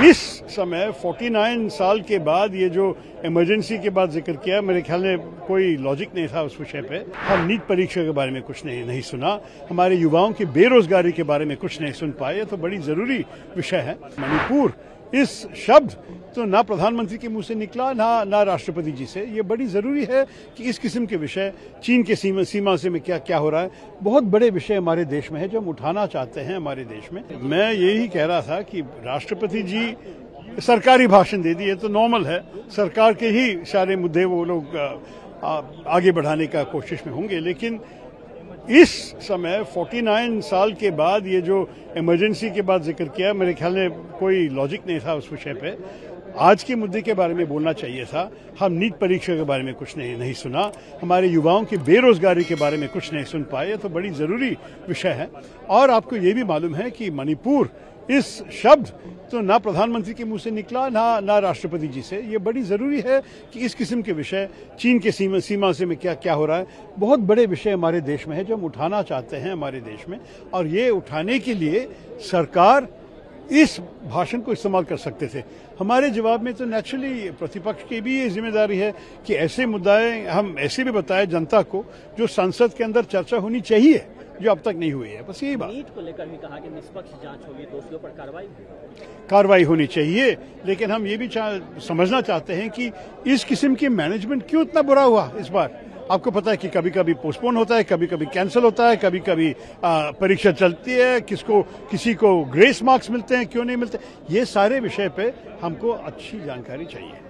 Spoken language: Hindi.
इस समय 49 साल के बाद ये जो इमरजेंसी के बाद जिक्र किया, मेरे ख्याल में कोई लॉजिक नहीं था उस विषय पे। हम नीट परीक्षा के बारे में कुछ नहीं सुना, हमारे युवाओं की बेरोजगारी के बारे में कुछ नहीं सुन पाए। ये तो बड़ी जरूरी विषय है। मणिपुर इस शब्द तो ना प्रधानमंत्री के मुंह से निकला ना राष्ट्रपति जी से। ये बड़ी जरूरी है कि इस किस्म के विषय, चीन के सीमा से में क्या हो रहा है, बहुत बड़े विषय हमारे देश में है जो हम उठाना चाहते हैं हमारे देश में। मैं यही कह रहा था कि राष्ट्रपति जी सरकारी भाषण दे दिए तो नॉर्मल है, सरकार के ही सारे मुद्दे वो लोग आगे बढ़ाने का कोशिश में होंगे। लेकिन इस समय 49 साल के बाद ये जो इमरजेंसी के बाद जिक्र किया, मेरे ख्याल में कोई लॉजिक नहीं था उस विषय पे। आज के मुद्दे के बारे में बोलना चाहिए था। हम नीट परीक्षा के बारे में कुछ नहीं सुना, हमारे युवाओं की बेरोजगारी के बारे में कुछ नहीं सुन पाए। ये तो बड़ी जरूरी विषय है। और आपको ये भी मालूम है कि मणिपुर इस शब्द तो ना प्रधानमंत्री के मुंह से निकला ना राष्ट्रपति जी से। ये बड़ी जरूरी है कि इस किस्म के विषय, चीन के सीमा से में क्या हो रहा है, बहुत बड़े विषय हमारे देश में है जो हम उठाना चाहते हैं हमारे देश में। और ये उठाने के लिए सरकार इस भाषण को इस्तेमाल कर सकते थे। हमारे जवाब में तो नेचुरली प्रतिपक्ष की भी ये जिम्मेदारी है कि ऐसे मुद्दे हम ऐसे भी बताएं जनता को जो संसद के अंदर चर्चा होनी चाहिए, जो अब तक नहीं हुई है। बस यही बात। नीट को लेकर भी कहा कि निष्पक्ष जांच होगी, दोषियों पर कार्रवाई होनी चाहिए। लेकिन हम ये भी समझना चाहते हैं कि इस किस्म की मैनेजमेंट क्यों इतना बुरा हुआ इस बार। आपको पता है कि कभी कभी पोस्टपोन होता है, कभी कभी कैंसिल होता है, कभी कभी परीक्षा चलती है, किसी को ग्रेस मार्क्स मिलते हैं, क्यों नहीं मिलते। ये सारे विषय पे हमको अच्छी जानकारी चाहिए।